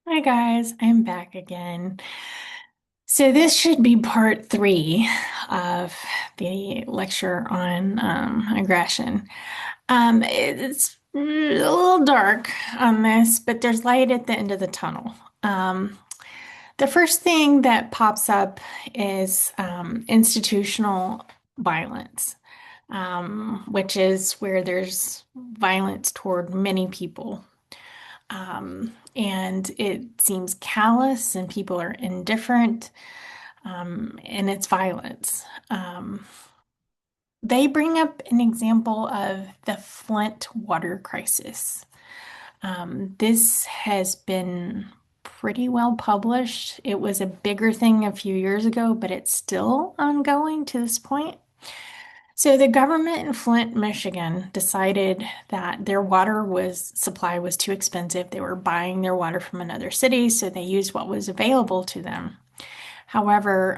Hi guys, I'm back again. So this should be part three of the lecture on aggression. It's a little dark on this, but there's light at the end of the tunnel. Um, the first thing that pops up is institutional violence, which is where there's violence toward many people. And it seems callous and people are indifferent, and it's violence. Um, they bring up an example of the Flint water crisis. This has been pretty well published. It was a bigger thing a few years ago, but it's still ongoing to this point. So the government in Flint, Michigan decided that their water was supply was too expensive. They were buying their water from another city, so they used what was available to them. However,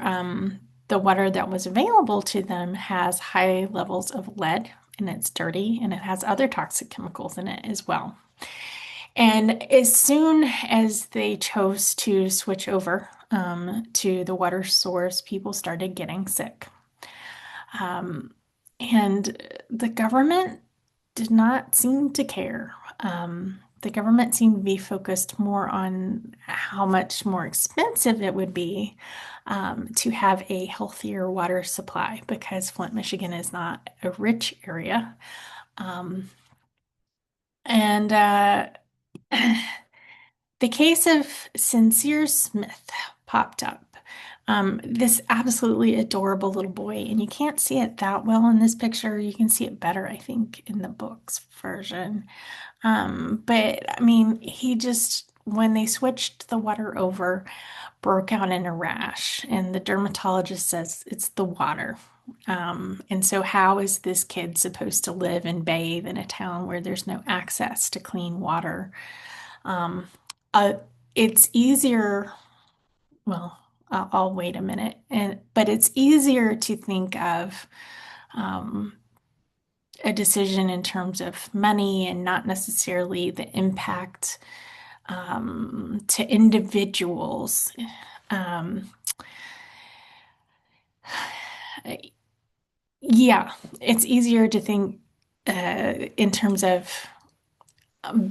the water that was available to them has high levels of lead and it's dirty and it has other toxic chemicals in it as well. And as soon as they chose to switch over to the water source, people started getting sick. Um, and the government did not seem to care. The government seemed to be focused more on how much more expensive it would be to have a healthier water supply because Flint, Michigan is not a rich area. Um, and The case of Sincere Smith popped up. This absolutely adorable little boy, and you can't see it that well in this picture. You can see it better, I think, in the book's version. But I mean, he just, when they switched the water over, broke out in a rash, and the dermatologist says it's the water. And so, how is this kid supposed to live and bathe in a town where there's no access to clean water? Um, uh, it's easier, well, I'll wait a minute, but it's easier to think of um, a decision in terms of money and not necessarily the impact to individuals. Um, yeah, it's easier to think in terms of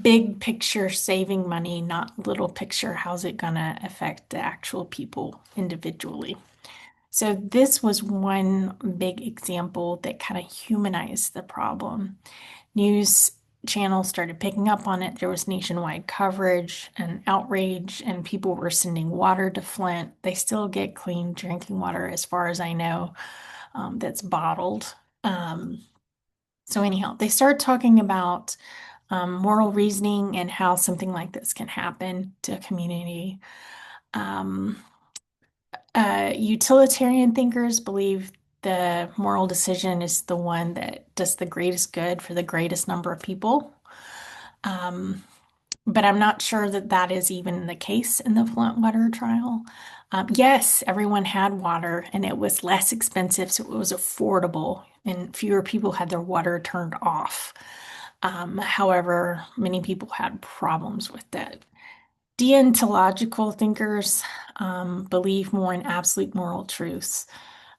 big picture saving money, not little picture, how's it gonna affect the actual people individually. So this was one big example that kind of humanized the problem. News channels started picking up on it. There was nationwide coverage and outrage, and people were sending water to Flint. They still get clean drinking water, as far as I know, that's bottled. Um, so anyhow, they start talking about moral reasoning and how something like this can happen to a community. Um, Utilitarian thinkers believe the moral decision is the one that does the greatest good for the greatest number of people. Um, but I'm not sure that that is even the case in the Flint water trial. Yes, everyone had water and it was less expensive, so it was affordable, and fewer people had their water turned off. However, many people had problems with that. Deontological thinkers believe more in absolute moral truths,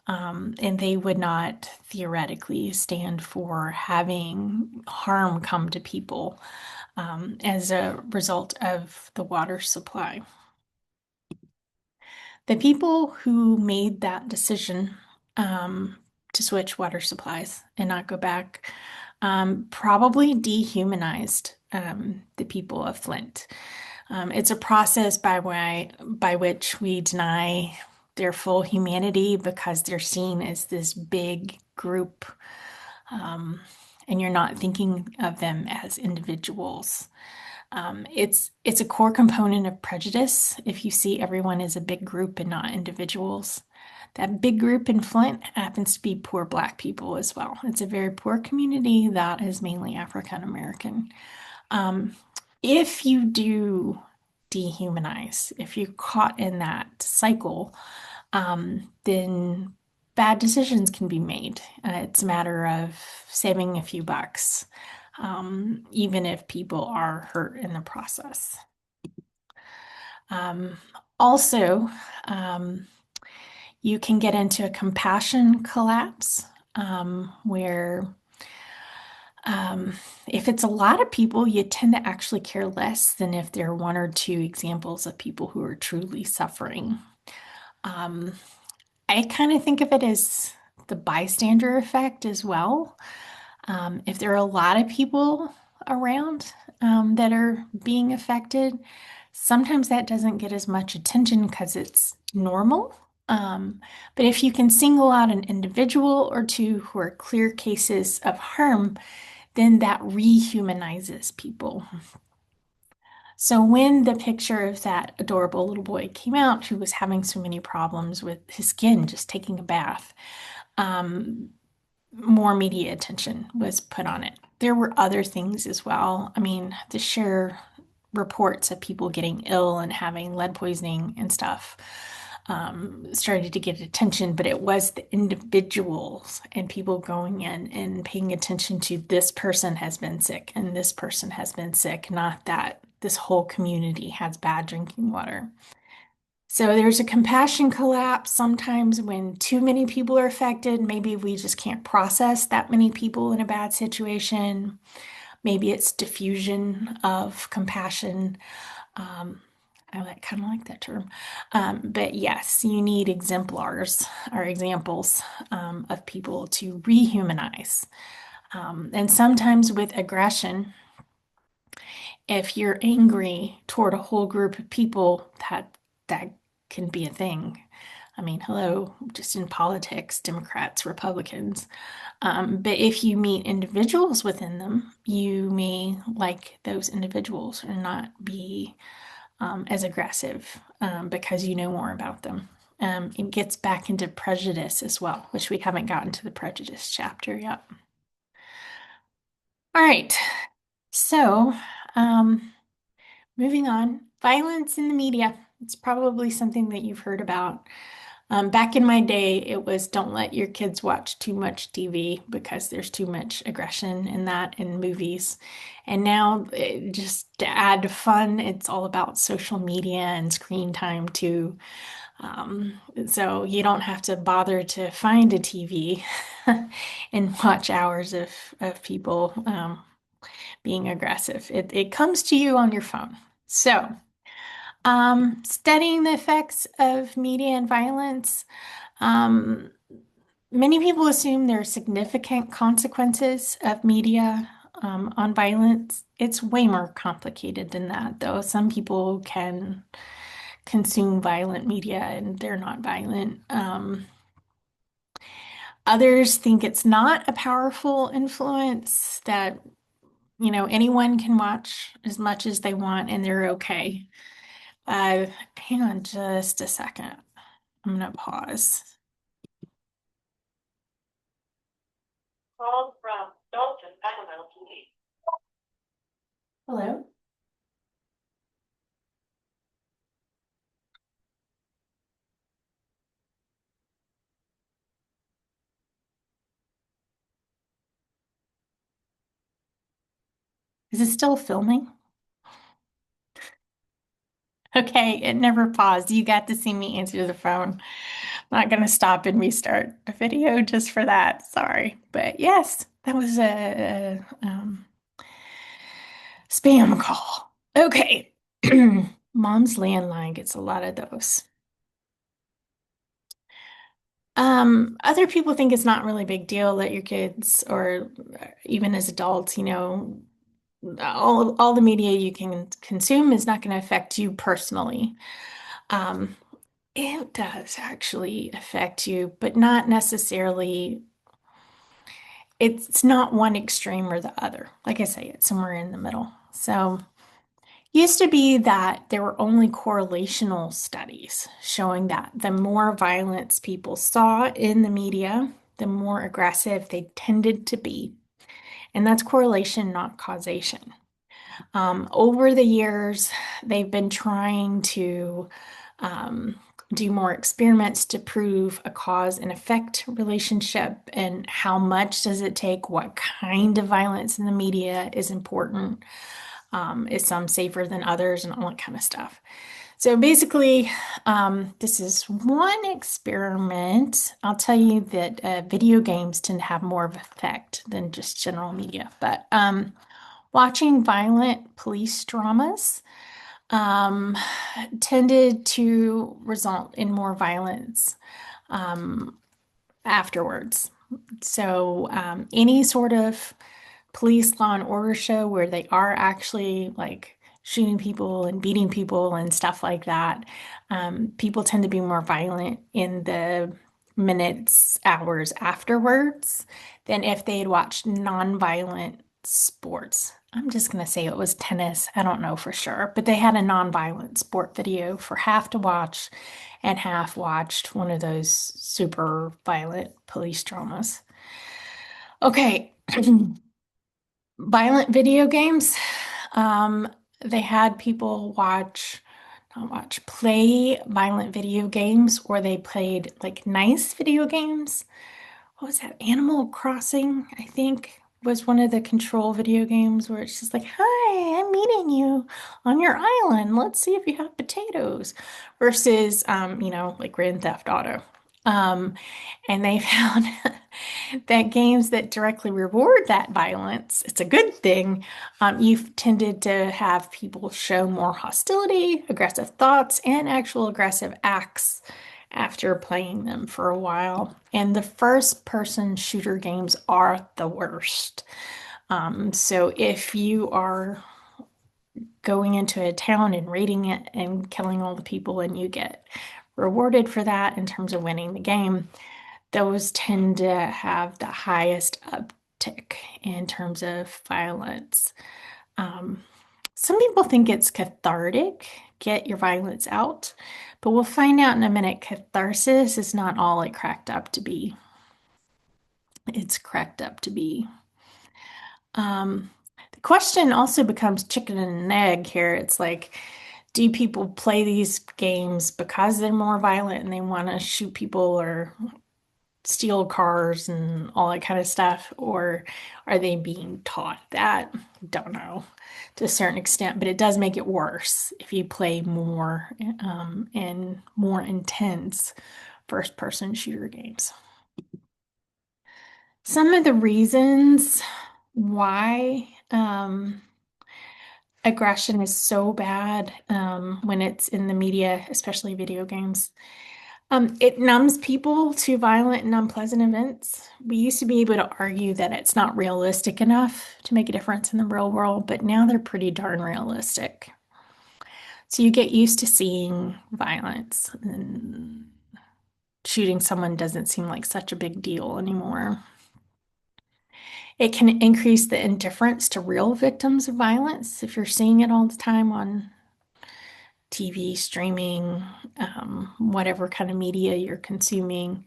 and they would not theoretically stand for having harm come to people as a result of the water supply. The people who made that decision um, to switch water supplies and not go back probably dehumanized the people of Flint. It's a process by which we deny their full humanity because they're seen as this big group, um, and you're not thinking of them as individuals. It's a core component of prejudice if you see everyone as a big group and not individuals. That big group in Flint happens to be poor Black people as well. It's a very poor community that is mainly African American. Um, if you do dehumanize, if you're caught in that cycle, then bad decisions can be made. It's a matter of saving a few bucks, even if people are hurt in the process. Um, Also, um, you can get into a compassion collapse where um, if it's a lot of people, you tend to actually care less than if there are one or two examples of people who are truly suffering. Um, I kind of think of it as the bystander effect as well. If there are a lot of people around that are being affected, sometimes that doesn't get as much attention because it's normal. But if you can single out an individual or two who are clear cases of harm, then that rehumanizes people. So when the picture of that adorable little boy came out who was having so many problems with his skin just taking a bath, um, more media attention was put on it. There were other things as well. I mean, the sheer reports of people getting ill and having lead poisoning and stuff started to get attention, but it was the individuals and people going in and paying attention to this person has been sick and this person has been sick, not that this whole community has bad drinking water. So there's a compassion collapse sometimes when too many people are affected. Maybe we just can't process that many people in a bad situation. Maybe it's diffusion of compassion. Um, I kind of like that term. But yes, you need exemplars or examples of people to rehumanize. And sometimes with aggression, if you're angry toward a whole group of people, that can be a thing. I mean, hello, just in politics, Democrats, Republicans. But if you meet individuals within them, you may like those individuals or not be as aggressive because you know more about them. It gets back into prejudice as well, which we haven't gotten to the prejudice chapter yet. All right, so um, moving on, violence in the media. It's probably something that you've heard about. Back in my day, it was don't let your kids watch too much TV because there's too much aggression in that in movies. And now, just to add fun, it's all about social media and screen time too. So you don't have to bother to find a TV and watch hours of people being aggressive. It comes to you on your phone. So, studying the effects of media and violence. Um, Many people assume there are significant consequences of media on violence. It's way more complicated than that, though. Some people can consume violent media and they're not violent. Others think it's not a powerful influence, that, anyone can watch as much as they want and they're okay. Uh, Hang on just a second. I'm gonna pause. Call from Dalton LLC. Hello? Is it still filming? Okay, it never paused. You got to see me answer the phone. Not gonna stop and restart the video just for that. Sorry. But yes, that was a spam call. Okay. Mom's landline gets a lot of those. Other people think it's not really a big deal that your kids, or even as adults, all the media you can consume is not going to affect you personally. Um, it does actually affect you, but not necessarily. It's not one extreme or the other. Like I say, it's somewhere in the middle. So, used to be that there were only correlational studies showing that the more violence people saw in the media, the more aggressive they tended to be. And that's correlation, not causation. Over the years, they've been trying to um, do more experiments to prove a cause and effect relationship and how much does it take, what kind of violence in the media is important, is some safer than others, and all that kind of stuff. So basically, this is one experiment. I'll tell you that video games tend to have more of an effect than just general media. But watching violent police dramas um, tended to result in more violence um, afterwards. So any sort of police law and order show where they are actually like shooting people and beating people and stuff like that, people tend to be more violent in the minutes, hours afterwards than if they had watched non-violent sports. I'm just going to say it was tennis. I don't know for sure, but they had a non-violent sport video for half to watch and half watched one of those super violent police dramas. Okay. Violent video games. Um, they had people not watch, play violent video games, or they played like nice video games. What was that? Animal Crossing, I think, was one of the control video games where it's just like, hi, I'm meeting you on your island. Let's see if you have potatoes. Versus, like Grand Theft Auto. Um, and they found that games that directly reward that violence, it's a good thing. You've tended to have people show more hostility, aggressive thoughts, and actual aggressive acts after playing them for a while. And the first person shooter games are the worst. So if you are going into a town and raiding it and killing all the people and you get rewarded for that in terms of winning the game, those tend to have the highest uptick in terms of violence. Um, some people think it's cathartic, get your violence out, but we'll find out in a minute catharsis is not all it cracked up to be. It's cracked up to be. Um, the question also becomes chicken and an egg here. It's like, do people play these games because they're more violent and they want to shoot people or steal cars and all that kind of stuff, or are they being taught that? Don't know to a certain extent, but it does make it worse if you play more and more intense first person shooter games. Some of the reasons why aggression is so bad when it's in the media, especially video games. It numbs people to violent and unpleasant events. We used to be able to argue that it's not realistic enough to make a difference in the real world, but now they're pretty darn realistic. So you get used to seeing violence, and shooting someone doesn't seem like such a big deal anymore. It can increase the indifference to real victims of violence if you're seeing it all the time on TV, streaming, whatever kind of media you're consuming.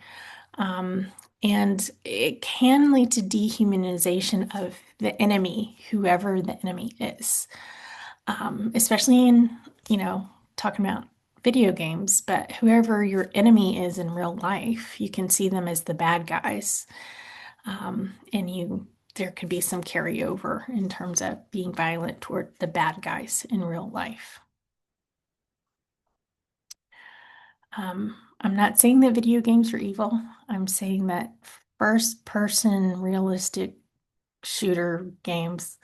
Um, and it can lead to dehumanization of the enemy, whoever the enemy is, especially in, talking about video games, but whoever your enemy is in real life, you can see them as the bad guys. And there could be some carryover in terms of being violent toward the bad guys in real life. I'm not saying that video games are evil. I'm saying that first person realistic shooter games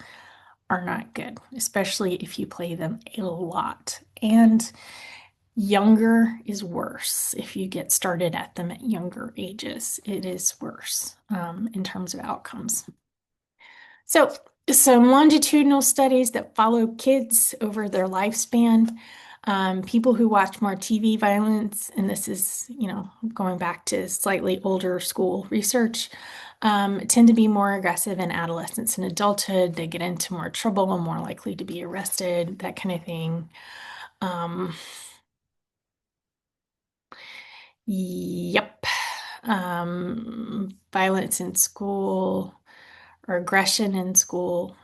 are not good, especially if you play them a lot. And younger is worse. If you get started at them at younger ages, it is worse in terms of outcomes. So, some longitudinal studies that follow kids over their lifespan, people who watch more TV violence, and this is, going back to slightly older school research, tend to be more aggressive in adolescence and adulthood. They get into more trouble and more likely to be arrested, that kind of thing. Um, yep. Violence in school or aggression in school.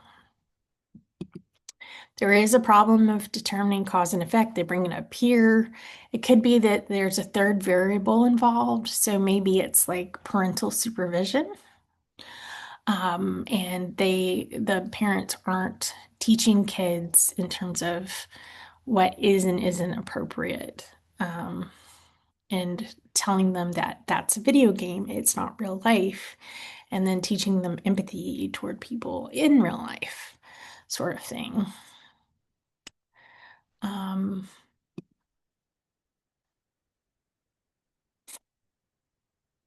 There is a problem of determining cause and effect. They bring it up here. It could be that there's a third variable involved. So maybe it's like parental supervision. And the parents aren't teaching kids in terms of what is and isn't appropriate. Um, and telling them that that's a video game, it's not real life, and then teaching them empathy toward people in real life, sort of thing. Um,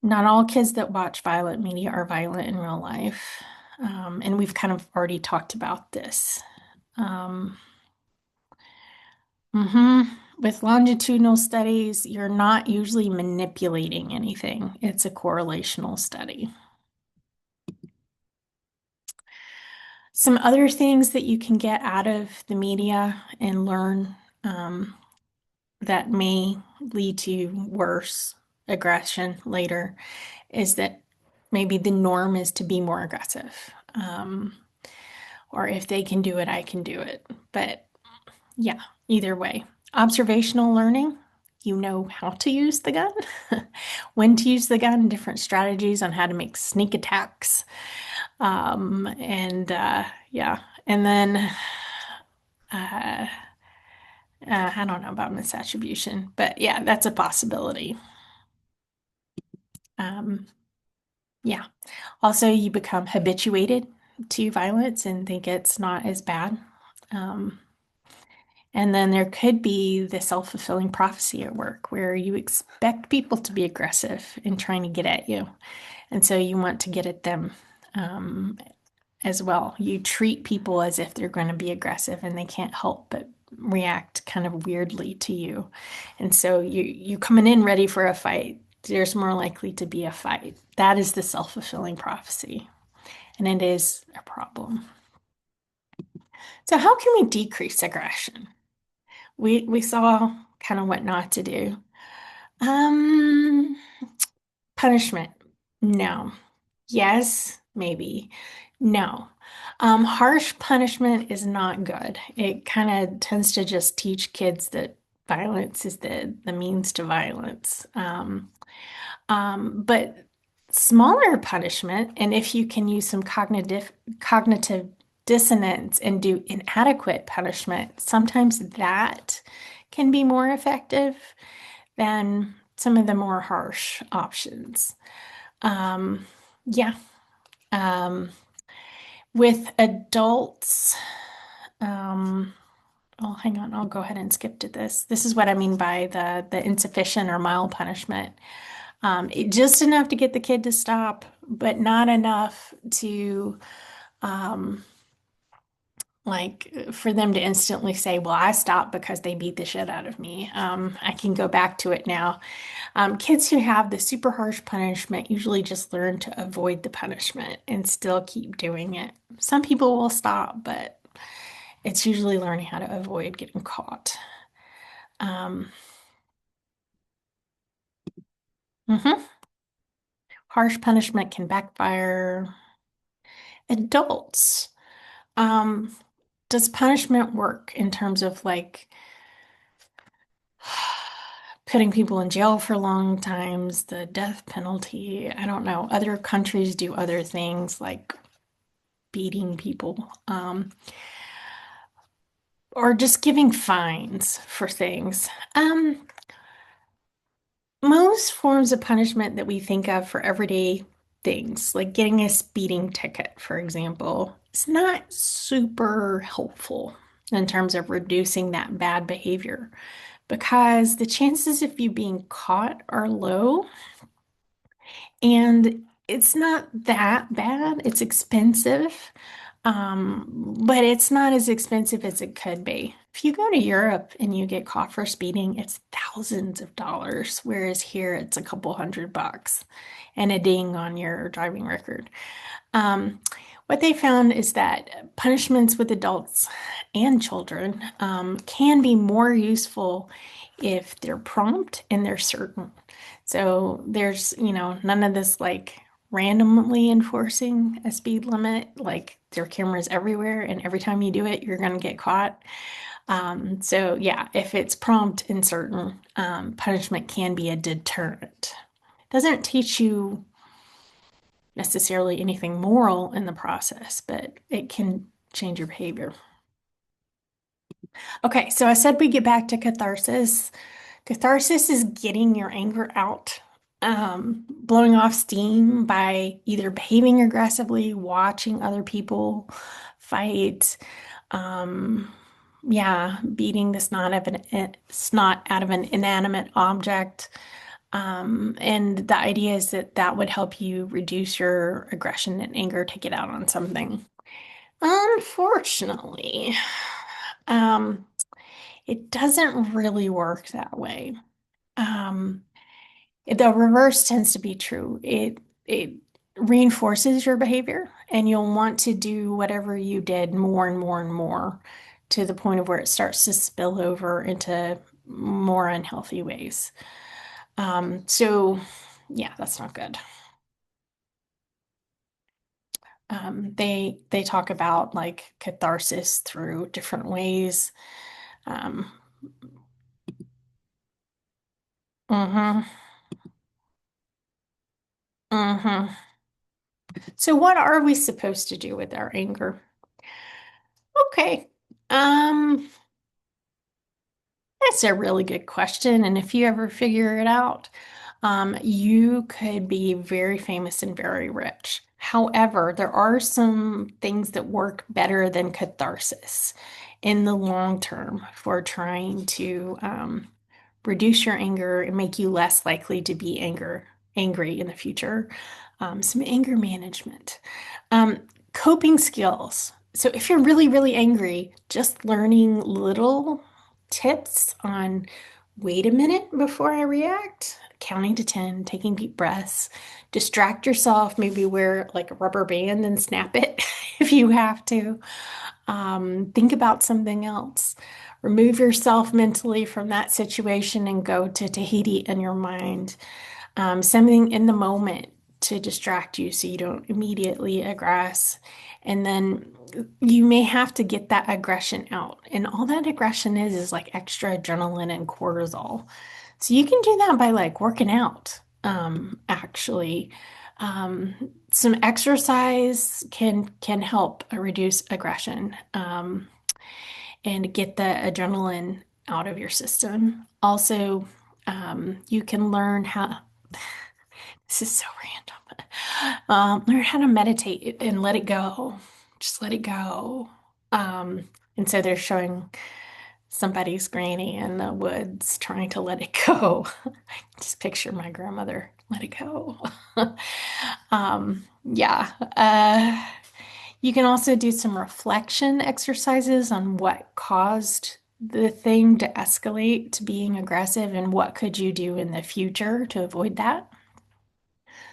Not all kids that watch violent media are violent in real life. And we've kind of already talked about this. Um, With longitudinal studies, you're not usually manipulating anything. It's a correlational study. Some other things that you can get out of the media and learn that may lead to worse aggression later is that maybe the norm is to be more aggressive. Um, or if they can do it, I can do it. But yeah, either way. Observational learning, you know how to use the gun, when to use the gun, different strategies on how to make sneak attacks. And yeah, and then uh, I don't know about misattribution, but yeah, that's a possibility. Um, yeah. Also, you become habituated to violence and think it's not as bad. Um, And then there could be the self-fulfilling prophecy at work where you expect people to be aggressive in trying to get at you. And so you want to get at them um, as well. You treat people as if they're going to be aggressive and they can't help but react kind of weirdly to you. And so you coming in ready for a fight, there's more likely to be a fight. That is the self-fulfilling prophecy. And it is a problem. So how can we decrease aggression? We saw kind of what not to do. Um, Punishment. No. Yes, maybe. No. Harsh punishment is not good. It kind of tends to just teach kids that violence is the means to violence. But smaller punishment, and if you can use some cognitive dissonance and do inadequate punishment, sometimes that can be more effective than some of the more harsh options. Um, yeah. Um, with adults, um, oh, hang on, I'll go ahead and skip to this. This is what I mean by the insufficient or mild punishment. Just enough to get the kid to stop, but not enough to um, like for them to instantly say, "Well, I stopped because they beat the shit out of me. I can go back to it now." Kids who have the super harsh punishment usually just learn to avoid the punishment and still keep doing it. Some people will stop, but it's usually learning how to avoid getting caught. Um, mhm. Harsh punishment can backfire. Adults. Um, does punishment work in terms of like putting people in jail for long times, the death penalty? I don't know. Other countries do other things like beating people, or just giving fines for things. Most forms of punishment that we think of for everyday things, like getting a speeding ticket, for example, is not super helpful in terms of reducing that bad behavior because the chances of you being caught are low and it's not that bad. It's expensive, but it's not as expensive as it could be. If you go to Europe and you get caught for speeding, it's thousands of dollars, whereas here it's a couple $100 and a ding on your driving record. Um, what they found is that punishments with adults and children can be more useful if they're prompt and they're certain. So there's, none of this like randomly enforcing a speed limit, like there are cameras everywhere, and every time you do it, you're going to get caught. So yeah, if it's prompt and certain, punishment can be a deterrent. Doesn't teach you necessarily anything moral in the process, but it can change your behavior. Okay, so I said we get back to catharsis. Catharsis is getting your anger out, blowing off steam by either behaving aggressively, watching other people fight, um, yeah, beating the snot out of an inanimate object. And the idea is that that would help you reduce your aggression and anger to get out on something. Unfortunately, um, it doesn't really work that way. Um, the reverse tends to be true. It reinforces your behavior, and you'll want to do whatever you did more and more and more to the point of where it starts to spill over into more unhealthy ways. So yeah, that's not good. They talk about like catharsis through different ways. Um, mhm, mhm. So what are we supposed to do with our anger? Okay. Um, that's a really good question. And if you ever figure it out, you could be very famous and very rich. However, there are some things that work better than catharsis in the long term for trying to reduce your anger and make you less likely to be angry in the future. Some anger management, um, coping skills. So if you're really, really angry, just learning little tips on wait a minute before I react, counting to 10, taking deep breaths, distract yourself, maybe wear like a rubber band and snap it if you have to. Think about something else. Remove yourself mentally from that situation and go to Tahiti in your mind. Something in the moment to distract you so you don't immediately aggress. And then you may have to get that aggression out. And all that aggression is like extra adrenaline and cortisol. So you can do that by like working out, actually. Some exercise can help reduce aggression, and get the adrenaline out of your system. Also, you can learn how, this is so random, learn how to meditate and let it go. Just let it go. And so they're showing somebody's granny in the woods trying to let it go. Just picture my grandmother, let it go. Yeah. You can also do some reflection exercises on what caused the thing to escalate to being aggressive and what could you do in the future to avoid that.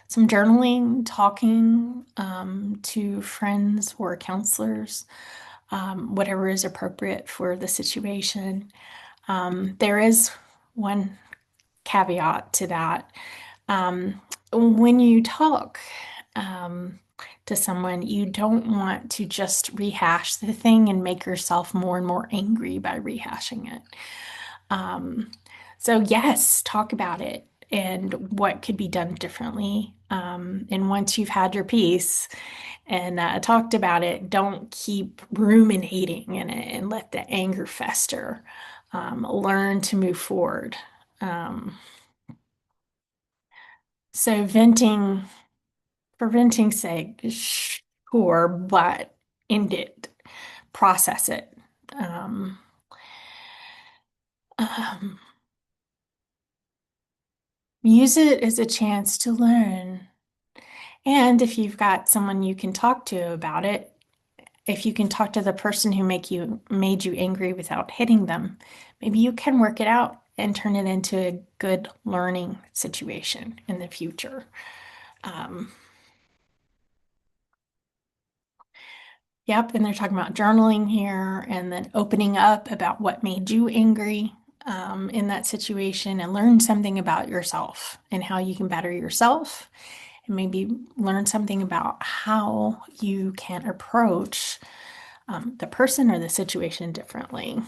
Some journaling, talking to friends or counselors, whatever is appropriate for the situation. There is one caveat to that. When you talk um, to someone, you don't want to just rehash the thing and make yourself more and more angry by rehashing it. Um, so, yes, talk about it and what could be done differently. And once you've had your piece and talked about it, don't keep ruminating in it and let the anger fester. Learn to move forward. Um, so, venting for venting's sake, sure, but end it, process it. Um, um, Use it as a chance to learn. And if you've got someone you can talk to about it, if you can talk to the person who made you angry without hitting them, maybe you can work it out and turn it into a good learning situation in the future. Um, Yep, and they're talking about journaling here and then opening up about what made you angry in that situation and learn something about yourself and how you can better yourself and maybe learn something about how you can approach the person or the situation differently.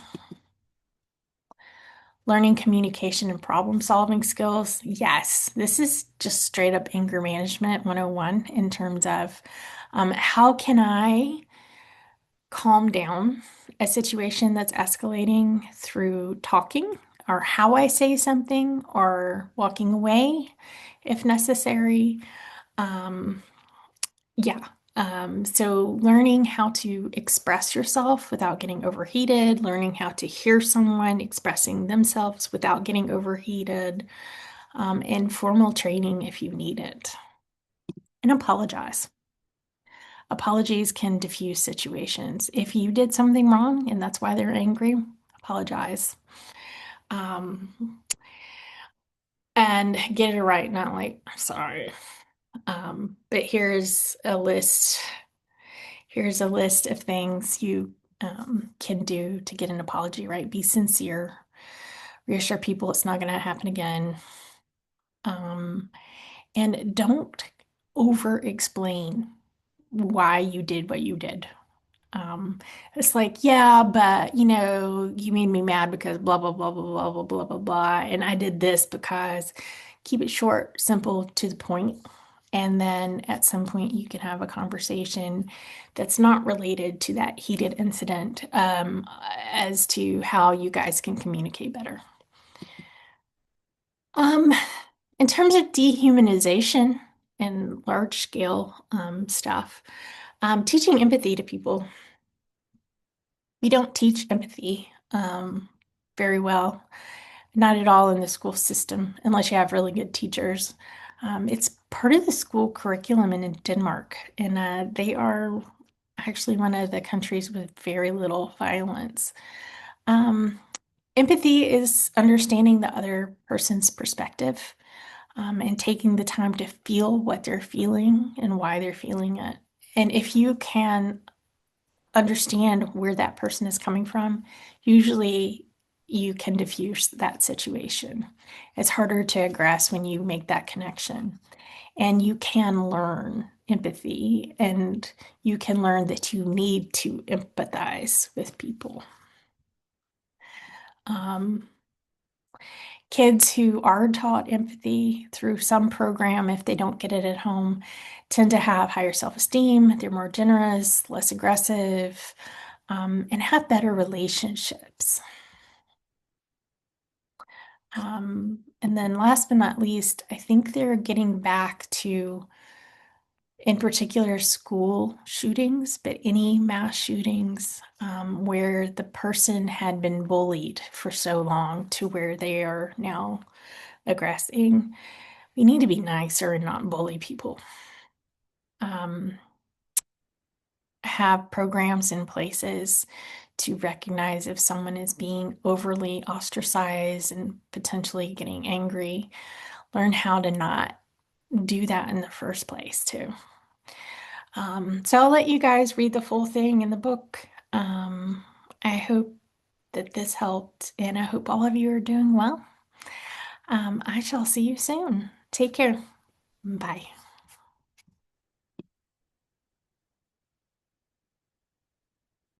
Learning communication and problem solving skills. Yes, this is just straight up anger management 101 in terms of how can I calm down a situation that's escalating through talking or how I say something or walking away if necessary. Um, yeah. So learning how to express yourself without getting overheated, learning how to hear someone expressing themselves without getting overheated, and formal training if you need it. And apologize. Apologies can diffuse situations. If you did something wrong and that's why they're angry, apologize. Um, and get it right, not like, sorry. But here's a list of things you can do to get an apology right. Be sincere, reassure people it's not going to happen again. Um, and don't over explain why you did what you did. Um, it's like, yeah, but you made me mad because blah, blah, blah, blah, blah, blah, blah, blah, blah. And I did this because keep it short, simple, to the point. And then at some point, you can have a conversation that's not related to that heated incident, as to how you guys can communicate better. Um, in terms of dehumanization and large scale stuff, teaching empathy to people. We don't teach empathy very well, not at all in the school system, unless you have really good teachers. It's part of the school curriculum in Denmark, and they are actually one of the countries with very little violence. Um, Empathy is understanding the other person's perspective, and taking the time to feel what they're feeling and why they're feeling it. And if you can understand where that person is coming from, usually you can diffuse that situation. It's harder to grasp when you make that connection. And you can learn empathy and you can learn that you need to empathize with people. Um, Kids who are taught empathy through some program, if they don't get it at home, tend to have higher self-esteem. They're more generous, less aggressive, and have better relationships. And then last but not least, I think they're getting back to, in particular, school shootings, but any mass shootings, where the person had been bullied for so long to where they are now aggressing. We need to be nicer and not bully people. Um, have programs in places to recognize if someone is being overly ostracized and potentially getting angry. Learn how to not do that in the first place, too. So I'll let you guys read the full thing in the book. I hope that this helped, and I hope all of you are doing well. I shall see you soon. Take care. Bye.